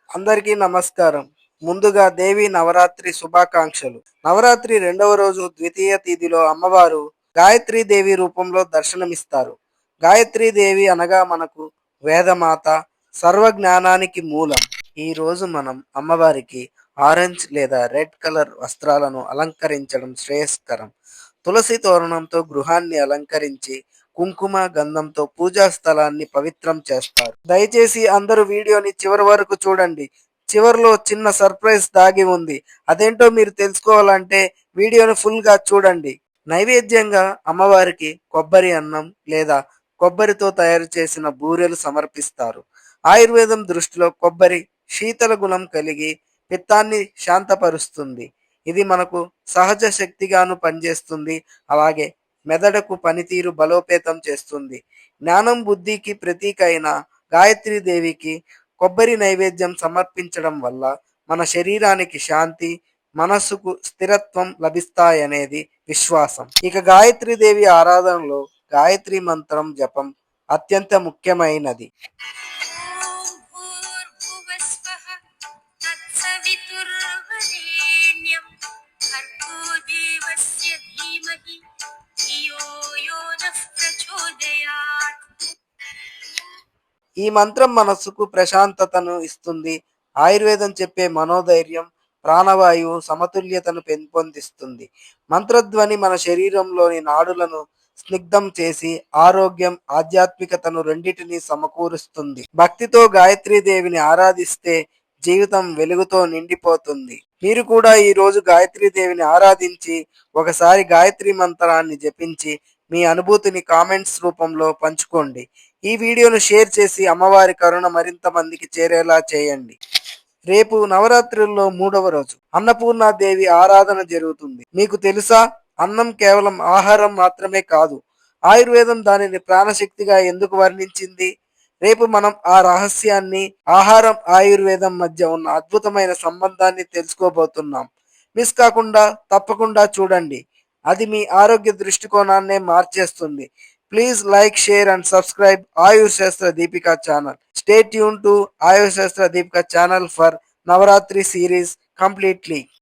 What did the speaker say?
అందరికీ నమస్కారం. ముందుగా దేవి నవరాత్రి శుభాకాంక్షలు. నవరాత్రి రెండవ రోజు ద్వితీయ తిథిలో అమ్మవారు గాయత్రీ దేవి రూపంలో దర్శనమిస్తారు. గాయత్రీ దేవి అనగా మనకు వేదమాత, సర్వజ్ఞానానికి మూలం. ఈ రోజు మనం అమ్మవారికి ఆరెంజ్ లేదా రెడ్ కలర్ వస్త్రాలను అలంకరించడం శ్రేయస్కరం. తులసి తోరణంతో గృహాన్ని అలంకరించి కుంకుమ గంధంతో పూజా స్థలాన్ని పవిత్రం చేస్తారు. దయచేసి అందరూ వీడియోని చివరి వరకు చూడండి. చివరిలో చిన్న సర్ప్రైజ్ దాగి ఉంది. అదేంటో మీరు తెలుసుకోవాలంటే వీడియోని ఫుల్గా చూడండి. నైవేద్యంగా అమ్మవారికి కొబ్బరి అన్నం లేదా కొబ్బరితో తయారు చేసిన బూరెలు సమర్పిస్తారు. ఆయుర్వేదం దృష్టిలో కొబ్బరి శీతల గుణం కలిగి పిత్తాన్ని శాంతపరుస్తుంది. ఇది మనకు సహజ శక్తిగాను పనిచేస్తుంది. అలాగే మెదడుకు పనితీరు బలోపేతం చేస్తుంది. జ్ఞానం బుద్ధికి ప్రతీక అయిన గాయత్రీదేవికి కొబ్బరి నైవేద్యం సమర్పించడం వల్ల మన శరీరానికి శాంతి, మనస్సుకు స్థిరత్వం లభిస్తాయనేది విశ్వాసం. ఇక గాయత్రీదేవి ఆరాధనలో గాయత్రి మంత్రం జపం అత్యంత ముఖ్యమైనది. ఈ మంత్రం మనస్సుకు ప్రశాంతతను ఇస్తుంది. ఆయుర్వేదం చెప్పే మనోధైర్యం, ప్రాణవాయువు సమతుల్యతను పెంపొందిస్తుంది. మంత్రధ్వని మన శరీరంలోని నాడులను స్నిగ్ధం చేసి ఆరోగ్యం, ఆధ్యాత్మికతను రెండిటిని సమకూరుస్తుంది. భక్తితో గాయత్రీదేవిని ఆరాధిస్తే జీవితం వెలుగుతో నిండిపోతుంది. మీరు కూడా ఈ రోజు గాయత్రీదేవిని ఆరాధించి ఒకసారి గాయత్రి మంత్రాన్ని జపించి మీ అనుభూతిని కామెంట్స్ రూపంలో పంచుకోండి. ఈ వీడియోను షేర్ చేసి అమ్మవారి కరుణ మరింత మందికి చేరేలా చేయండి. రేపు నవరాత్రుల్లో 3వ రోజు అన్నపూర్ణాదేవి ఆరాధన జరుగుతుంది. మీకు తెలుసా, అన్నం కేవలం ఆహారం మాత్రమే కాదు. ఆయుర్వేదం దానిని ప్రాణశక్తిగా ఎందుకు వర్ణించింది? రేపు మనం ఆ రహస్యాన్ని, ఆహారం ఆయుర్వేదం మధ్య ఉన్న అద్భుతమైన సంబంధాన్ని తెలుసుకోబోతున్నాం. మిస్ కాకుండా తప్పకుండా చూడండి. అది మీ ఆరోగ్య దృష్టికోణాన్నే మార్చేస్తుంది. Please like, share and subscribe Ayur Shastra Deepika channel. Stay tuned to Ayur Shastra Deepika channel for Navaratri series completely.